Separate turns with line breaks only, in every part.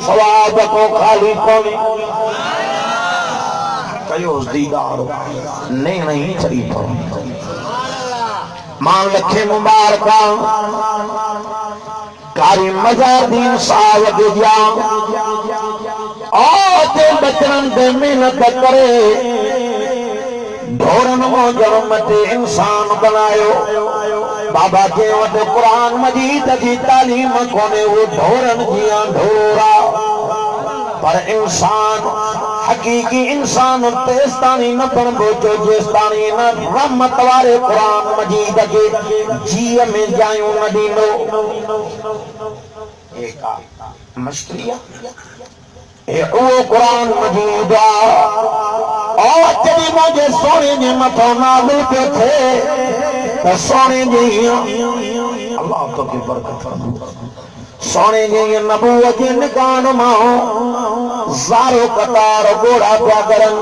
सवाब को खाली कोनी कयो दीदार नहीं शरीफ मान लखे मुबारक कारी मजादीन सावद जाम आते बचन दे मेहनत करे ढोरन मोजर मते इंसान बनायो बाबा के वटे कुरान मजीद की तालीम कोने वो ढोरन जिया ढोरा पर इंसान हकीकी इंसान तेस्तानी न बन बोचो जेस्तानी न रहमत वाले कुरान मजीद के जी में जायूं न दीनो एका मस्तिया ए ओ कुरान मजीद और जब मुझे सोने ने मथो नालू पे थे तो सोने जी अल्लाह तो की बरकत फरमाए सोने जी नबूवत जी निकान माओ ज़ारो कतार गोड़ा प्या करन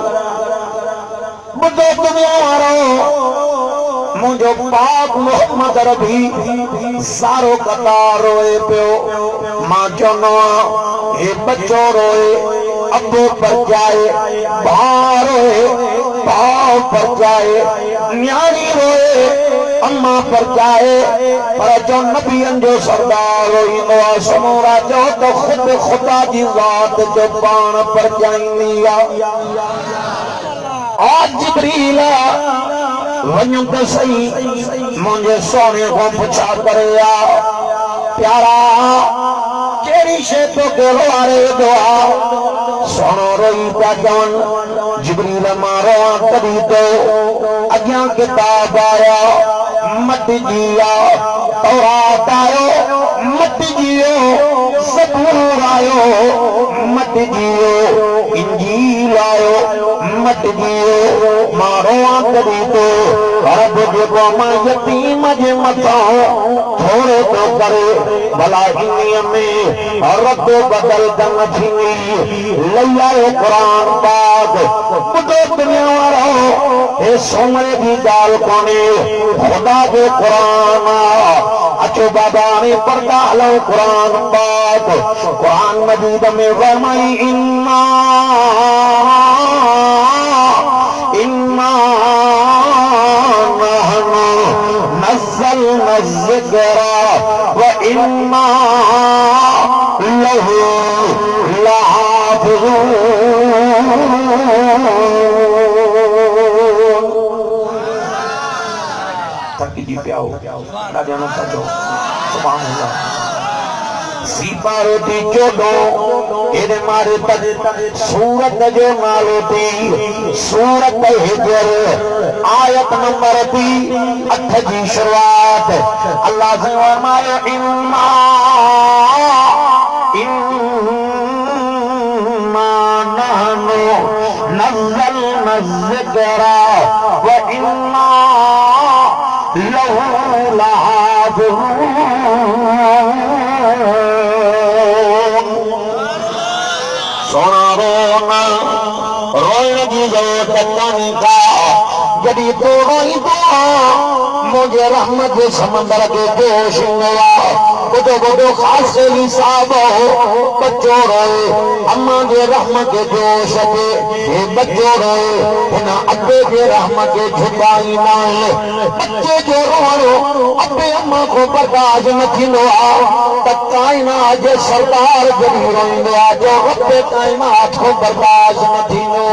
बुद्धो दुनिया वारो मुझो पाक मोहम्मद रबी ज़ारो कतार रोए प्यो मां चोनो ए बच्चो रोए अबो पर जाए भार रोए भाव पर जाए न्यारी रोए अम्मा पर जाए पर जो नबियन जो सरदार रोई नवा समूरा जो तो खुद खुदा की जात जो पान पर जाइनी आज जिब्रील वञो तो सही मुझे सोने को पुछा करे प्यारा केरी शे तो के रोआरे दुआ सोनो रोई प्या जवन जिब्रील मारो कदी तो अग्या किताब आया मत जिया तौरात आयो मत जियो ज़बूर आयो मत जियो इंजील आयो मत जियो मारो कदी तो रब जेको मां यतीम जे मथां थोड़े तो करे भला इन्हीअ में रब बदल दन थींदी लई आयो कुरान पाक ॿुधो दुनिया वारो हे सोमरे जी ॻाल्हि कोन्हे खुदा जो कुरान अचो बाबा ने पढ़दा हलो कुरान पाक कुरान मजीद में फरमाई इन्ना नहनु नज़्ज़लना ज़िक्रा व इन्ना लहू लहाफ़िज़ून जी प्याओ राजा न सजो सुभान अल्लाह सीपा रोटी चोडो एने मारे तज सूरत जो नालो थी सूरत हिजर आयत नंबर 8 जी शुरुआत अल्लाह से फरमायो इन्ना नहनु नज़्ज़लना ज़िक्रा व इन्ना लहू लहाफ़िज़ून सोना रोना रोने की जरूरत नहीं था जड़ी तो रोई मुझे रहमत समंदर के जोश हुआ बुधो बुधो खास हिसाब हो बच्चो रोए अम्मा के रहमत के जोश पे ये बच्चो रोए बिना अब्बे के रहमत के झुकाई ना है बच्चे जो रो अब्बे अम्मा को बर्दाश्त न थींदो त कायनात जे सरदार जड़ी रोईंदो आहे जो अब्बे कायनात को बर्दाश्त न थींदो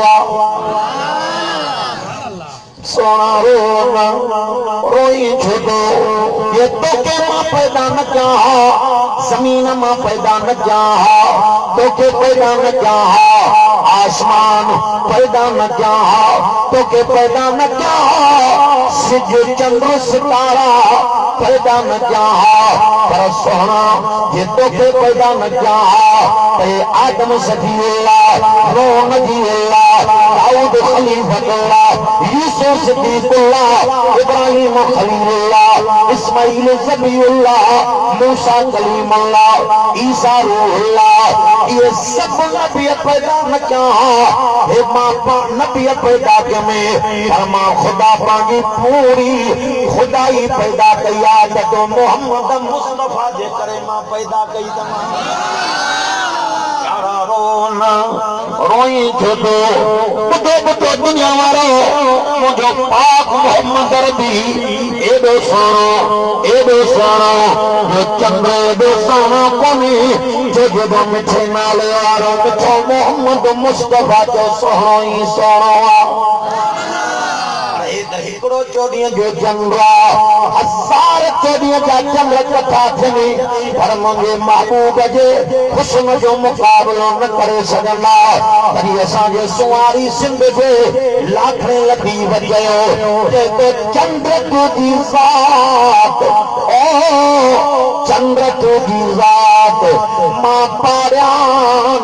सोना रोना रोई छुदो ये तो के मां पैदा न किया जमीन मां पैदा न किया तो के पैदा न किया आसमान पैदा न किया तो के पैदा न किया सिज चंद्र सितारा पैदा न किया पर सोना ये तो के पैदा न किया ते आदम सदील्लाह नूह नबील्लाह दाऊद खलीफतुल्लाह यूसुफ सिद्दीकुल्लाह इब्राहिम खलीलुल्लाह इस्माइल ज़बीउल्लाह मूसा कलीमुल्लाह ईसा रूहुल्लाह ये सब नबी पैदा न किया हे मां नबी पैदा के में फरमा खुदा पागी पूरी खुदाई पैदा कया तो मोहम्मद मुस्तफा जे करे मां पैदा कई तमा लिखो तो बुधो बुधो दुनिया वारो मुझो पाक मोहम्मद रबी एडो सोनो जो चंद्र एडो सोनो कोनी जो जदो मिठे नाले वारो मिठो मोहम्मद मुस्तफा जो सोनो ही सोनो हिकिड़ो चोॾींहं जो चंद्र हज़ार चोॾींहं जा चंद्र कथा थियनि पर मुंहिंजे महबूब जे हुस्न जो मुक़ाबिलो न करे सघंदा तॾहिं असांजे सुवारी सिंध जे लाखणे लधी वॼायो जेको चंद्र तुंहिंजी ज़ात ओ चंद्र तुंहिंजी ज़ात मां पारियां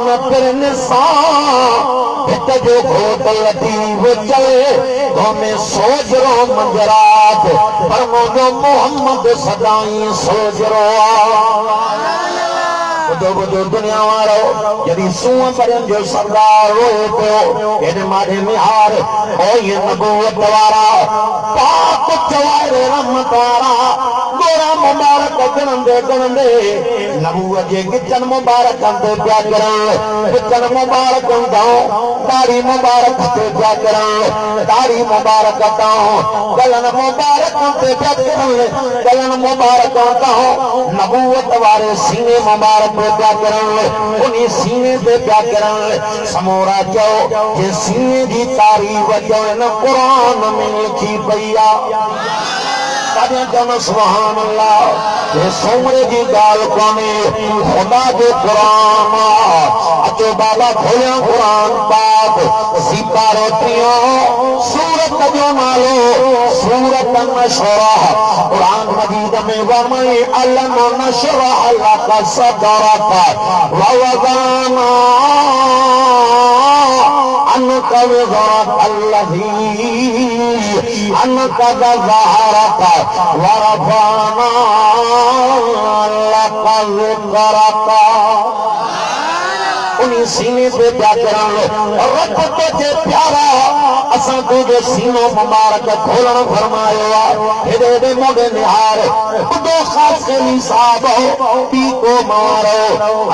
न फिरनि सां हित जो घोट लधी चले तो में सोच रो मंजरात पर मुझो मोहम्मद सदाई सोच रो बुधो बुधो दुनिया वारो यदि सूअं परन जो सरदार रोए पियो हेॾे माॾे निहार ओ ये नबूवत वारा पाक चवारे रहमत वारा गोरा मुबारक गणंदे नबूवत जे गिचन मुबारक ते प्या करण गिचन मुबारक तां दाढ़ी मुबारक ते प्या करण दाढ़ी मुबारक तां गलन मुबारक ते प्या करण गलन मुबारक तां नबूवत वारे सीने मुबारक प्या करण उन्हीं सीने ते प्या करण समोरा जो जे सीने जी तारीफ़ जो इन कुरान में लिखी पई आ सुभान अल्लाह ये सोमरे जी गाल कोने खुदा जो कुरान अचो बाबा खोलियो कुरान पाक सिपारो त्रियो सूरत जो नालो सूरत नशरह कुरान मजीद में वरमाए अलम नशरह लक सदरक व वज़ाना अनक विज़रक अल्लज़ी अनक ज़हरक वरफ़अना लक ज़िक्रक उन्हीं सीने पे प्या करण रब तुझे प्यारा असां तुझे सीनो मुबारक खोलण फरमायो हेॾे हेॾे मोढे निहार ॿुधो ख़ासि करी साहब पी को मारो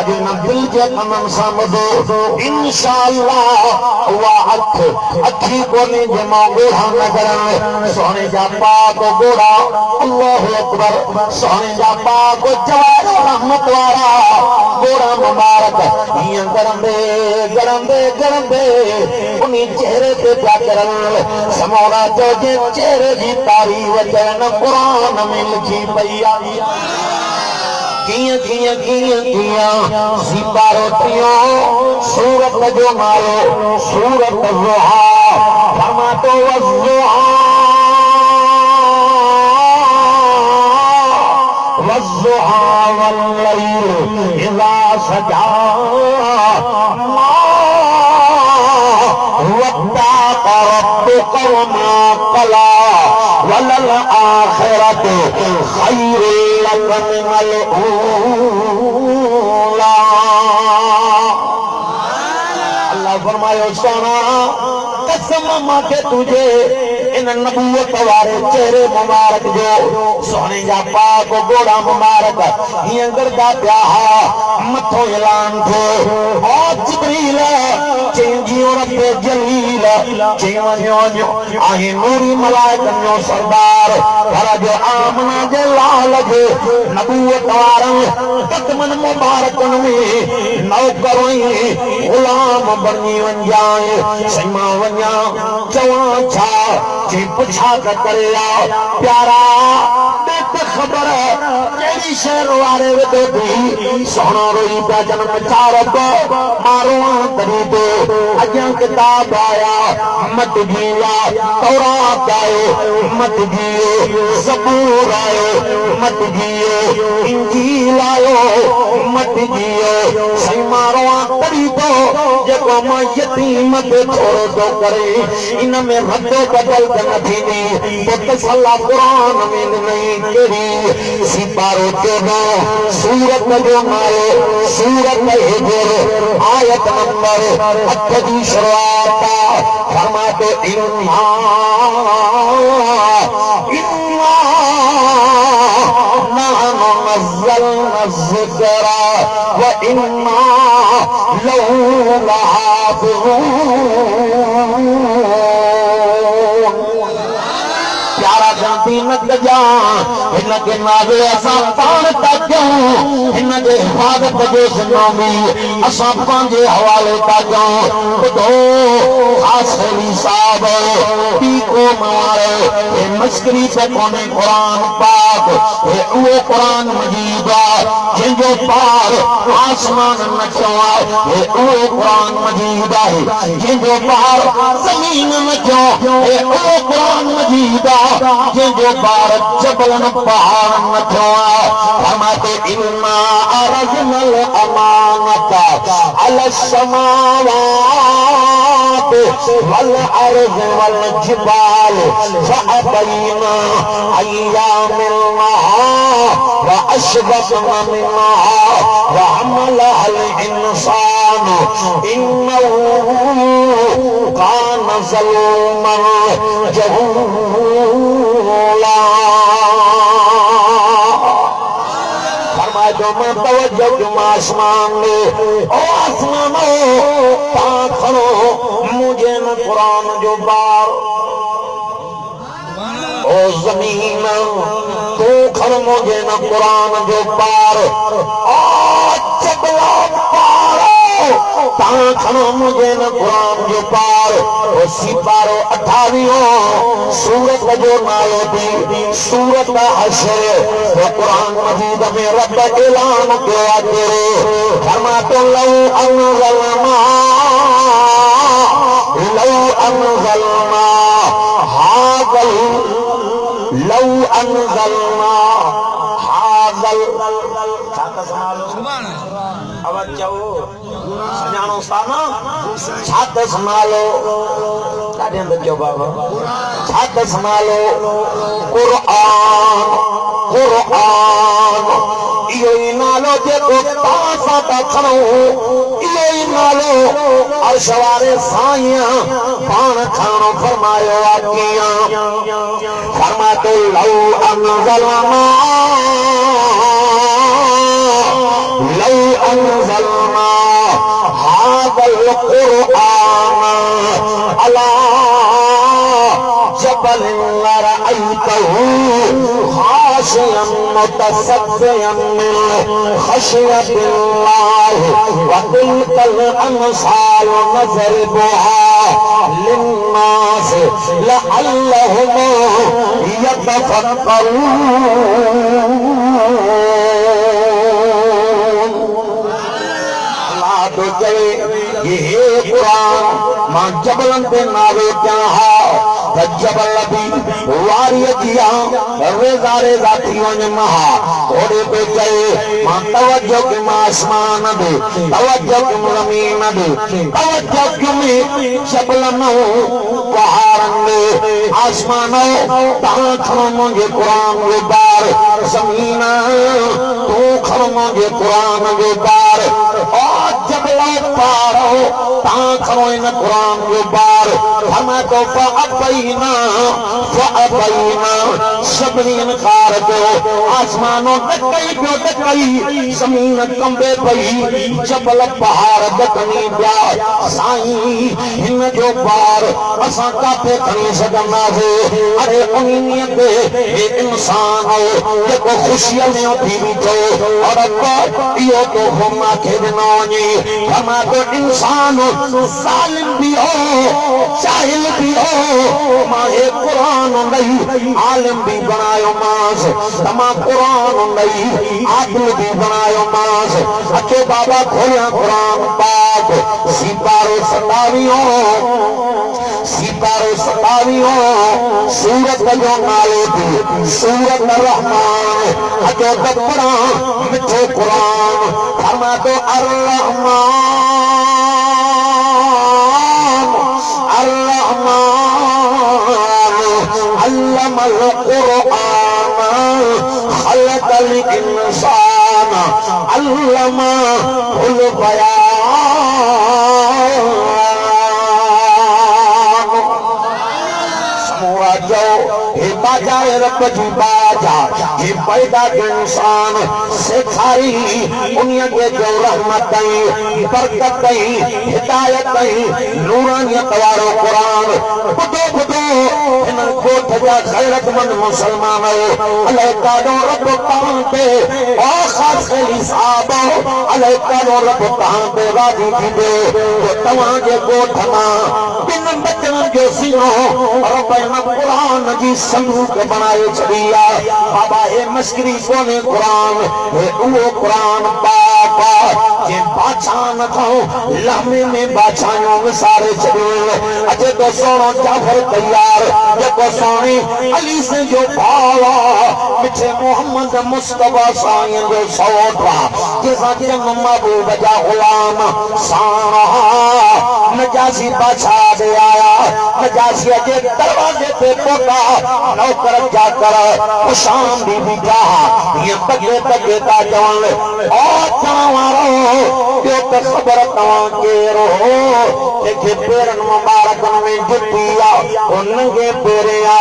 अॼु न दिल जे कमन सां ॿुधो इंशाअल्लाह उहा अखी कोन्हे जंहिंमां ॻोढ़ा न करण सोने जा पाक ॻोढ़ा अल्लाहु अकबर सोने जा पाक जवार रहमत वारा ॻोढ़ा मुबारक हीअं गरंदे उन्हीं चेहरे पे प्या करण समोरा जो जे चेहरे जी तारीफ़ चवण कुरान में लिखी पई आहे कियां सिपारो त्रियो सूरत जो नालो सूरत ज़ुहा फरमातो वज़ुहा वज़ुहा वल्लैल इज़ा सजा वमा कला वलल आखिरत खैरुल लक मिनल ऊला अल्लाह फरमायो सोना कसम मांखे तुझे इन नबूवत वारे चेहरे मुबारक जो सोने जा पाक गोड़ा मुबारक हीअं गरदा पिया मथो ऐलान थियो ओ जिब्रील चेंजियो रब्बे जलील चेवन्यो आहे नूरी मलाइकन जो सरदार घर जो आमना जे लाल जे नबूवत वारन कदमन मुबारकन में नौकरों गुलाम बनी वंजाए समा वन्या चवा छा जे पुछा करे प्यारा खबर केड़ी शहर वारे वेदो दी सोनो रोई पिया जन्म चारब मारो तरी दो अजा किताब आया मत जिया तौरात आयो मत जियो ज़बूर आयो मत जियो इंजील आयो मत जियो सही मारो तरी दो जेको मां यतीम के छोड़ो तो करे इन में रद्दो बदल न थींदी तो तसल्ला कुरान में नहीं केड़ी सिपारो चोनो सूरत जो नालो सूरत हिजर आयत नंबर 8 की शुरुआत फरमाते इन्ना नहनु नज़्ज़लना ज़िक्रा व इन्ना लहू प्यारा जानती न जा इन के नावे असा पान तक क्यों इन के हिफाजत जो सुनामी असा पांजे हवाले तक खुदो आसली साहब पीको मारे ए मस्करी पे कोने कुरान पाक ए वो कुरान मजीद जिंजो पार आसमान नचो ए वो कुरान मजीद है जिंजो पार जमीन नचो ए वो कुरान मजीद जिंजो पार जबलन पहाड़ नचो फरमाते इन्ना अरजनल अमानता अल समावात वल अर्ज वल जिबाल फअबैना अय्यामिल्लाह व अशबना मिन्हा व हमलहल इंसान इन्नहु कान ज़लूमन जहूला जो मैं तवज्जो क्यों आसमान में ओ आसमानो खड़ो मुझे न कुरान जो बार ओ जमीन तू खड़ो मुझे न कुरान जो बार ओ चबला पारो खड़ो मुझे न कुरान जो पार ओ सिपारो 28 सूरत जो नालो दी सूरत हशर वो कुरान मजीद में रब ऐलान किया तेरे फरमाते लौ अनज़लना हाज़ल लौ अनज़लना हाज़ल सजानो साना छात संभालो काॾे अंदर बाबा छात संभालो कुरान कुरान इहो ई नालो जेको तव्हां सां था खणो इहो ई नालो अर्श वारे साईं पाण खणो फरमायो आहे कीअं फरमातो लौ अनज़लना हाज़ल कुरान अला जबल लरअयतहु खाशियन मुतसद्दियन मिन खशियतिल्लाह व तिल्कल अमसाल नज़रिबुहा लिन्नास लअल्लहुम यतफक्करून ये कुरान मां जबलन पे नावे क्या है जबल भी वारी दिया रेज़ारे जाती वन महा ओडे पे चले मां तवज्जो के मां आसमान दे तवज्जो के जमीन दे तवज्जो के में जबलन पहाड़न दे आसमानो ता खड़ो मुझे कुरान के बार जमीन तू खड़ो मुझे कुरान के बार और जबला पारो ता खड़ो इन कुरान के बार हमें तो फअबैना सभनी इनकार कयो आसमानो टकई पियो टकई जमीन कंबे पई जबल पहाड़ दकनी पिया साईं हिन जो पार असां काथे खणी सघंदासीं अरे उन्हीअ ते हे इंसान जेको ख़ुशीअ में उथी बीठो और इहो तोहफ़ो मूंखे ॾिनो वञे फरमाए थो इंसान ज़ालिम भी हो जाहिल भी हो मां हे कुरान नहीं आलिम भी बनायो मांस तमा कुरान नहीं आदिल भी बनायो मांस अचो बाबा खोलिया कुरान पाक सिपारो 27 सूरत जो नालो थी सूरत रहमान अचो दबड़ा मिठो कुरान फरमा तो अल्लमल कुरान खलकल इंसान अल्लमहुल बयान समूह जो बजाए रब जी बाजा जे पैदा के इंसान सेखारी उन्हीं के जो रहमत बरकत हिदायत नूरानियत वारो कुरान बुधो बुधो इन कोठ जा गैरतमंद मुसलमान अल्लाह कादो रब तां पे और खास खली साहब अल्लाह कादो रब तां पे राजी थींदे तो तवां जे कोठ मां बिन बचन जो सीनो रब इन कुरान जी संदूक बनाए छड़िया बाबा ए मस्करी कोने कुरान ए उहो कुरान बाबा जे बादशाह न थो लम्हे में बादशाहों में सारे छड़ियो अजे तो सोनो जाफर तैयार जेको सोनी अली से जो भावा मिठे मोहम्मद मुस्तफा साईं जो सौटा जैसा जंग महबूब जा गुलाम साना नजासी बादशाह दे आया नजासी जे दरवाजे पे पोता नौकर जाकर शाम दी बिठा ये तके तके ता जवान ओ चवारो यो तो खबर तवां के रो के पेरन मुबारक में जुटिया उनके पेरिया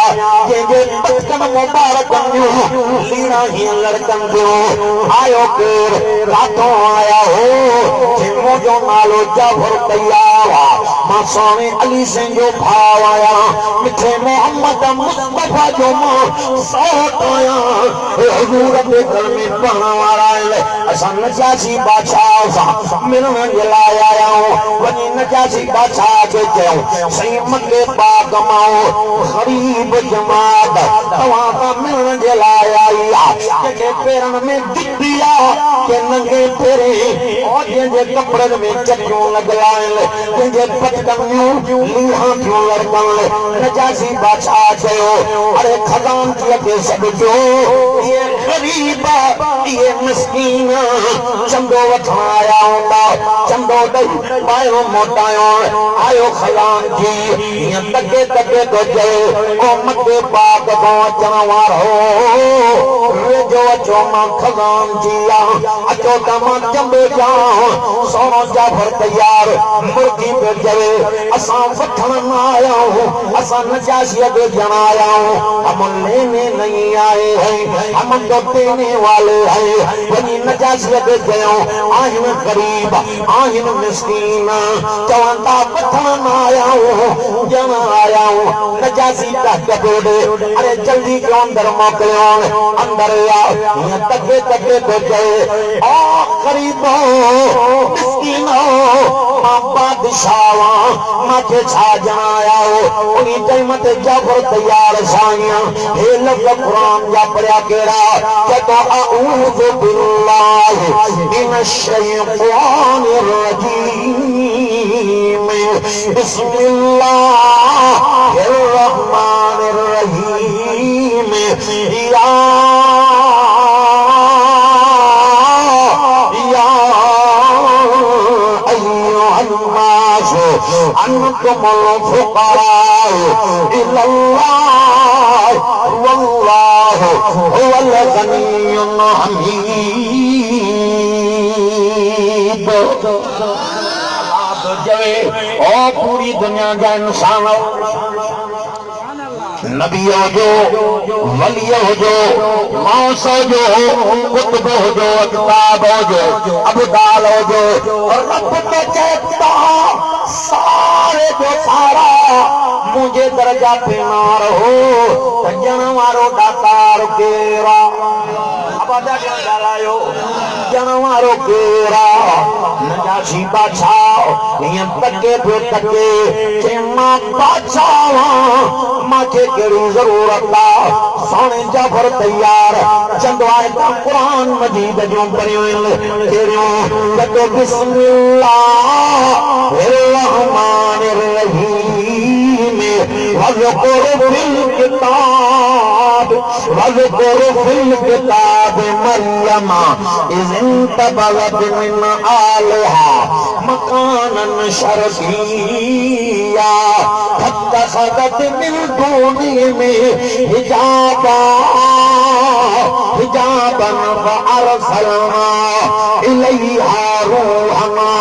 जे बचपन मुबारक में लीना ही लड़कन जो आयो पेर रातों आया हो जे मोजो नालो जाफर तैयार मां सोने अली से जो भाव आया मिठे मोहम्मद मुस्तफा जो मां साथ आया हुजूर के घर में पढ़ने वाला है असा नजासी बादशाह सा मिलने जलाए आया हूं वनी नजासी बादशाह के चयो सही मके पाक माओ गरीब जमात तवा का मिलने जलाए आई के पेरन में दिया के नंगे तेरे और जे कपड़े में चक्कों लगलाए जे पटकनियों लीहा क्यों लड़कन नजासी बादशाह चयो अरे खजान के सब जो ये गरीब ये मिस्कीन चंदो वठाया होंदा चंदो दई पायो मोटायो आयो खजान जी ये तके तके तो जे ओ मके पाक को चनवार हो रे जो चोमा खजान जिया अचो तमा चंबे जा सोनो जाफर तैयार मुर्गी पे जवे असा वठन ना आया हूं असा नजासी के जनाया हूं हम लेने नहीं आए हैं हम तो देने वाले हैं वनी नजासी के गयो आहिन गरीब आहिन मिस्कीन चवंदा वठन ना आया हूं जन आया हूं नजासी का कबोडे अरे जल्दी क्यों अंदर मोकलियो अंदर आ ये तके तके तो गए आ गरीबो मिस्कीनो बादशाह माथे छा जनाया हो उनी टाइम ते जाफर तैयार साईं हे लग कुरान जा पढ़या केड़ा जतो अऊज़ु बिल्लाहि मिनश शैतानिर रजीम बिस्मिल्लाहिर रहमानिर रहीम या أنتم الفقراء إلى الله والله هو الغني الحميد और पूरी दुनिया का इंसान नबियों जो वलियों जो मौसो जो कुतुब जो अकताब जो अबदाल जो रब के चेता सारे जो सारा मुझे दर्जा पेनार हो जनवारो दातार केरा अब डालायो जनवारो केरा नजासी बादशाह ये तके पे तके चेमा बादशाह माथे केड़ी जरूरत आ सोने जाफर तैयार चंदवाए का कुरान मजीद जो पढ़ियो केड़ो जतो बिस्मिल्लाहिर रहमानिर रहीम वज़कुर फिल किताब मरियम इज़ इंतबज़त मिन आलिहा मकानन शरफिया फत्तखज़त मिन दूनिहिम हिजाबन फअरसलना इलैहा रूहना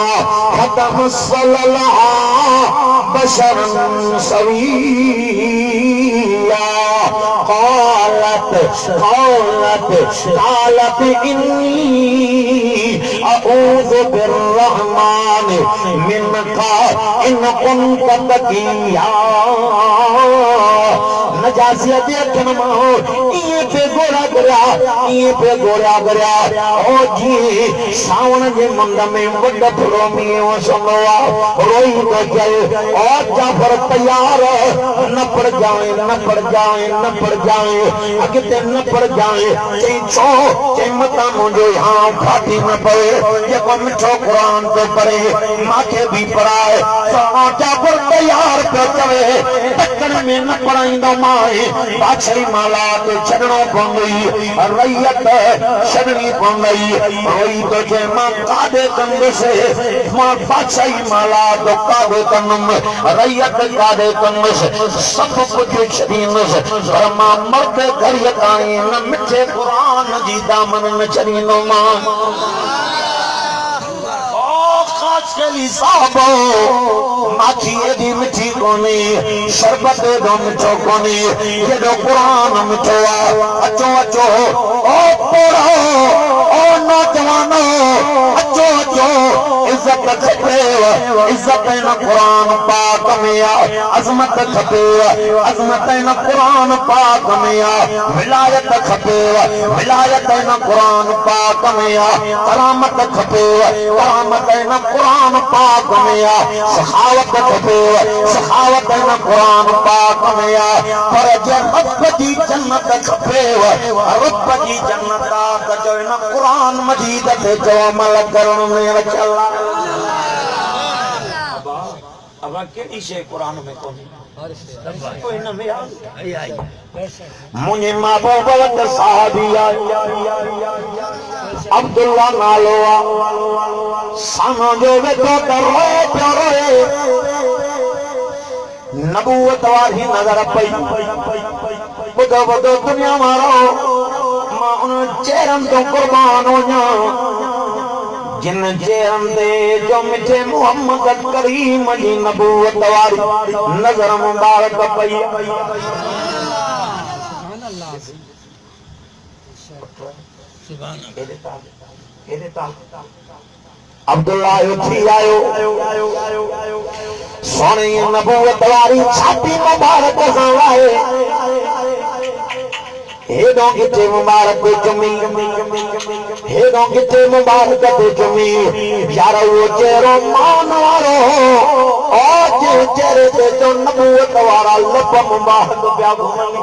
फतमस्सल लहा बशरन सविया قالت إني أعوذ بالرحمن منك إن كنت تقيا नजासियत कनमा हो ये पे गोरा गया ओ जी सावन जे मंद में वड फुरोमी ओ समवा रोई तो चल और जाफर तैयार न पड़ जाए अगते न पड़ जाए चई छो चई मता मुझे हां फाटी न पए ये को मिठो कुरान तो पढ़े माथे भी पढ़ाए सोना जाफर तैयार पे चवे तकन में न पढ़ाईंदा बादशाही माला तो छड़नो पवंदी रैयत छड़नी पवंदी रोई तो जे मां कादे कंद से मां बादशाही माला तो कादे कंदम रैयत कादे कंद से सब कुछ छड़ींदस पर मां मर्द घर ताई न मिठे कुरान जी दामन में छड़ींदो मां माखी एडी मिठी कोनी शरबत एडो मिठो कोनी जेडो कुरान मिठो अचो अचो ओ पढ़ो ओ नौजवानो अचो अचो इज्जत खपेव इज्जत न कुरान पाक में अजमत खपेव अजमत न कुरान पाक में विलायत खपेव विलायत न कुरान पाक में करामत खपेव करामत न कुरान पाक में सखावत खपेव सखावत न कुरान पाक में पर जे रब जी जन्नत खपेव रब जी जन्नत त जो न कुरान मजीद ते जो अमल करण में चला अब केड़ी शे कुरान में कोनी कोई न में आई मुझे मां बाप वट साहबी अब्दुल्ला नालो सानो जो वेठो करो प्यारो नबूवत वाली नजर पई बुधो बुधो दुनिया मारो मां उन चेहरन तो कुर्बान हो जा जिन चेहरन दे जो मिठे मोहम्मद करीम जी नबूवत वाली नजर मुबारक पई अब्दुल्ला उठी आयो सोने नबूवत वाली छाती मुबारक हवाए हेडो गिटे मुबारक चुमी हेडो गिटे मुबारक चुमी यार वो चेहरो मान वारो ओ जे चेहरे ते जो नबूवत वाला लब मुबारक पिया घुमनी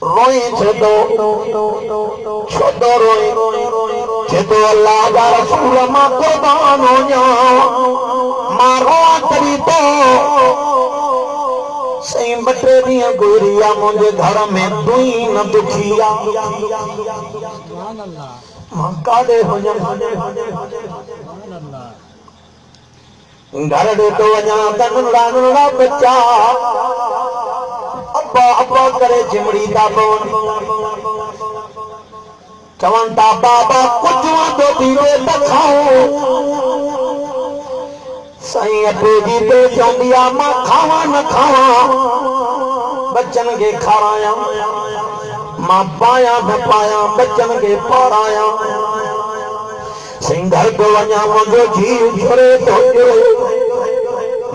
रोई छो रोई छो अल्लाह का रसूल मां कुर्बान हो जा मारो करी तो सही बटे दिया गोरिया मुझे घर में दुई न दुखिया मां कादे हो जा घर दे तो वजा तनुड़ा बच्चा अब्बा अब्बा करे चिमड़ी दा बोन चवंता बाबा कुछ दो दीवे खाओ सही अबे जी तो चौंदिया मां खावा न खावा बच्चन के खाराया मां पाया न पाया बच्चन के पाराया सिंह घर को वजा मुझो जी छोरे तो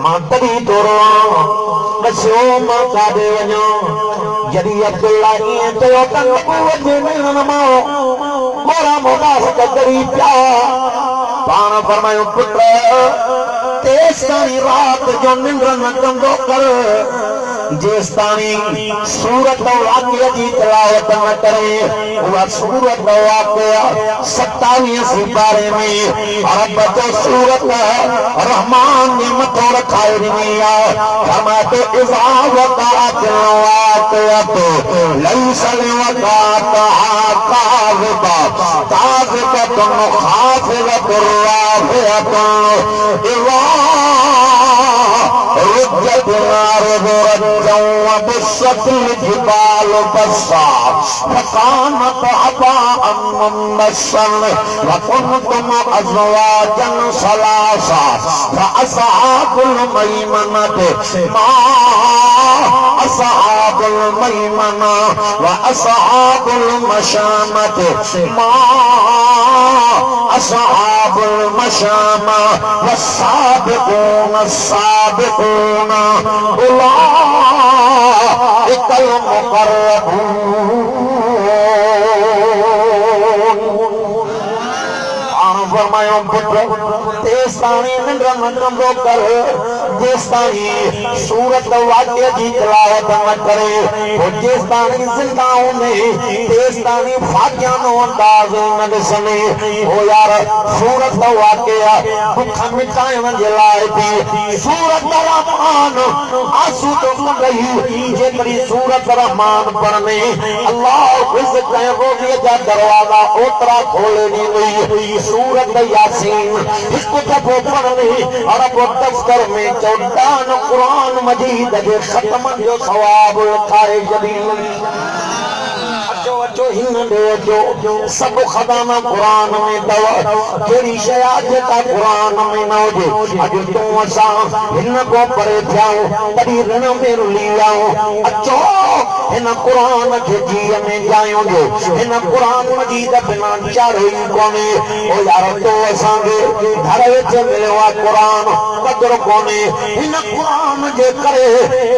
मां तरी तोरा बसो मां कादे वञो जदी अब्दुल्ला ये तो तन वजे में नमाओ मोरा मोदास करी प्या पान फरमायो पुत्र तेस्तानी रात जो निंद्र न कंदो कर जेस्तानी सूरत वाक़िया जी तिलावत न करे वह सूरत वाक़िया 27 सिपारे में रब जो सूरत रहमान ने मथो रखाए दिया फरमाते इज़ा वक़अत वाक़ियत लैसा वक़अत काज़िबा काज़िबतुन खाफ़िज़तुन राफ़िअतुन इज़ा रुज्जत الأرض رجا وبست الجبال بسا فكانت هباء منبثا وكنتم أزواجا ثلاثا فأصحاب الميمنة ما أصحاب الميمنة وأصحاب المشامة ما أصحاب المشامة والسابقون السابقون أولئك المقربون फरमायो पुत्र तेस्तानी निंद्रम निंद्रो कर जेस्तानी सूरत वाक्य की तिलावत न करे वो जेस्तानी जिंदाओं में तेस्तानी फाकिया नो अंदाज न दिसने वो यार सूरत वाक्य दुख मिटाए न जलाए थी सूरत रहमान आंसू तो सुन रही जेतरी सूरत रहमान पढ़ने अल्लाह इस कहो कि जा दरवाजा ओतरा खोले नहीं हुई सूरत यासीन इसको दफो पढ़ने और अब दफ्तर में 14 कुरान मजीद के खत्म जो सवाब लिखाए जबील सब खजाना कुरान में दवा केड़ी शय जेका कुरान में न हुजे अज तू असा हिन को परे थियाऊं तडी रण में रुली आऊं अचो हिन कुरान के जी में जायूं जो हिन कुरान मजीद बिना चारो ही कोने ओ यार तो असा के घर विच मिलियो आ कुरान कदर कोने हिन कुरान जे करे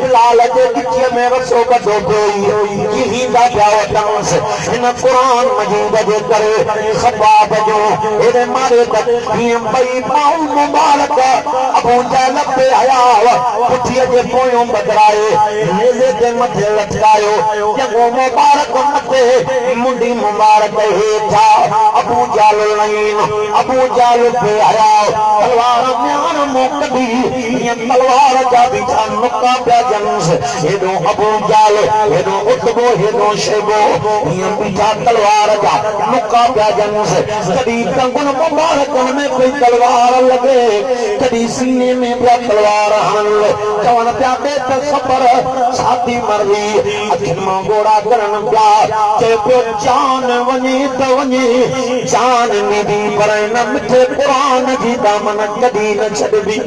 बिलाल जे किचे में रसो कढो पई यही दा जाओ डांस इन कुरान मजीद जे करे खबाब जो एरे मारे तक ये बई पाऊ मुबारक अबू जहल पे आया पुठिया जे पोयो बदराए नेज़े ते मथे लटकायो जगो मुबारक मथे मुंडी मुबारक हेठा अबू जहल लईन अबू जहल पे आया तलवार म्यान मोकदी ये तलवार जा बिछा नुका पे जनस एदो अबू जहल एदो उतबो एदो शेबो पीछा तलवार जा नुका प्या जनस कभी कंगन मुबारक में कोई तलवार लगे कभी सीने में प्या तलवार हन जवन प्या पे सफर साथी मरवी अखिन मां गोड़ा करन प्या के पे जान वने त वने जान निदी पर न मिठे कुरान जी दामन कदी न छडबी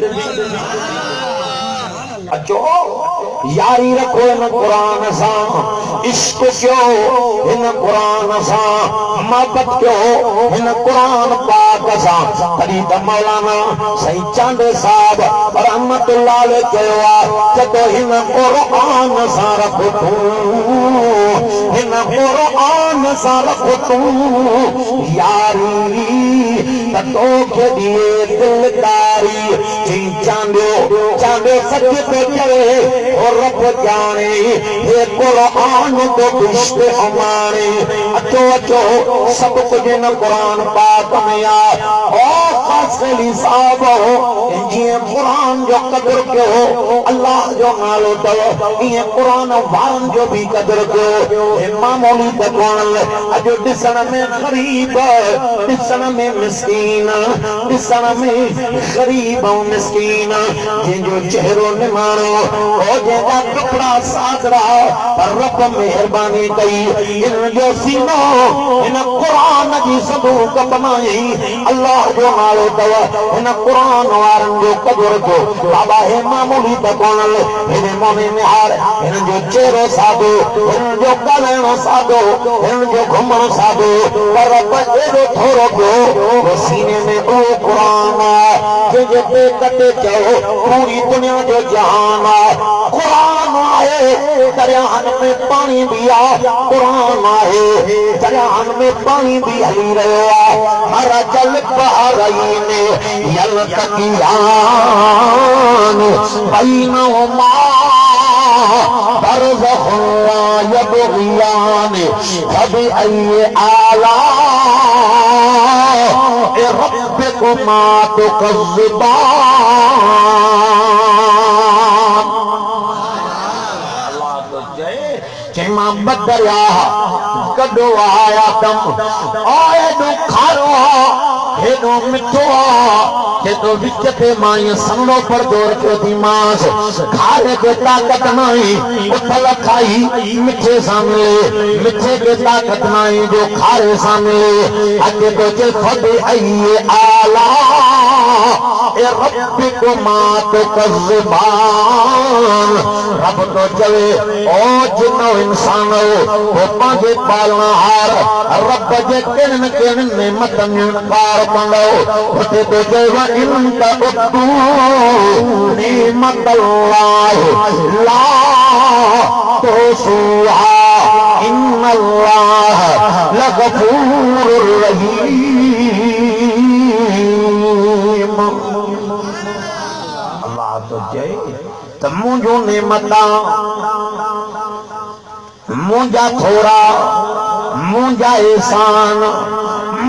अचो यारी रखो इन कुरान सा इश्क क्यों इन कुरान सा मोहब्बत क्यों इन कुरान पाक सा तरी त मौलाना सही चांद साहब रहमतुल्लाह अलैहि कयो जदो इन कुरान सा रखो तू इन कुरान सा रखो तू यारी त तो के दिए दिलदारी चांदो चांदो सच पे करे और रब जाने ये कुरान तो रिश्ते हमारे अचो अचो सब कुछ इन कुरान पाक में आ ओ खासली साहब ये कुरान जो कदर के हो अल्लाह जो नालो दो ये कुरान वारन जो भी कदर के हो मामूली तकवान अजो दिसन में गरीब दिसन में मिस्कीन दिसन में गरीब और मिस्कीन जिन चेहरो निमारो ओ जेका कपड़ा सादरा पर रब मेहरबानी कई इन जो सीनो इन कुरान जी सदूक बनाई अल्लाह जो नालो दवा इन कुरान वारन जो कदर को बाबा है मामूली तकोन इन मोने में हार इन जो चेहरो सादो इन जो गलेनो सादो इन जो घुमण सादो पर रब एडो थोरो को सीने में ओ कुरान जे पे कटे जाओ पूरी दुनिया जो जहान कुरान आए दरियान में पानी भी आ कुरान आए दरियान में पानी भी हली रहे हर जल बहरईन यल्तक़ियान बैनहुमा बरज़ख़ुन ला यबग़ियान फबिअय्यि आलाइ रब्बिकुमा तुकज़्ज़िबान चेमा बदरिया कदो आया दम आए दो खारो हे हेॾो मिठो के तो विच ते माई सनो पर जोर के दिमाग खारे के ताकत नहीं उथल खाई मिठे सामने मिठे के ताकत नहीं जो खारे सामने अगे तो जे फदे आइए आला ए रब को मात कज़बान रब तो चवे ओ जिनो इंसान हो पांजे पालना हार रब जे किन किन नेमत निकार कंदो उते तो चवे इनका उद्दू नेमत अल्लाह ला तो सुहा इन्नल्लाह लगफूरुर रहीम अल्लाह तो जय तमु जो नेमता मुंजा थोड़ा मुंजा एहसान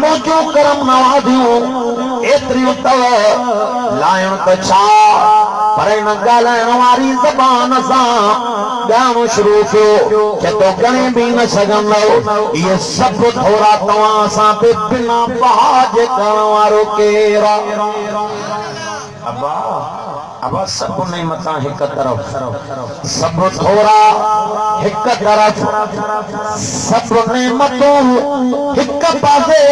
मुझो करम नवादियूं एतरियूं तव लायण त छा पर इन ॻाल्हाइण वारी ज़बान सां ॻाइणो शुरू कयो के तो गणे बि न सघंदव इहे सभु थोरा तव्हां सां ते बिना बहाज करण वारो केरु अब सब नेमत एक तरफ सब थोड़ा एक तरफ सब नेमतों एक पासे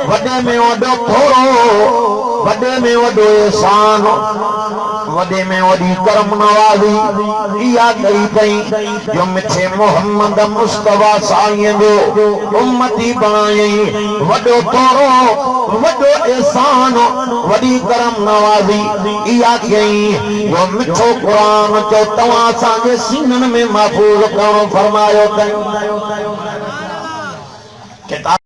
वडे में वडो थोड़ो वडे में वडो एहसान वडे में वडी करम नवाज़ी इहा कई तई जो मिठे मोहम्मद मुस्तफा साईं जो उम्मती बणाई वडो थोड़ो वडो एहसान वडी करम नवाज़ी इहा कई जो मिठो कुरान चो तव्हां असांजे सीननि में महफूज़ करणो फरमायो अथई किताब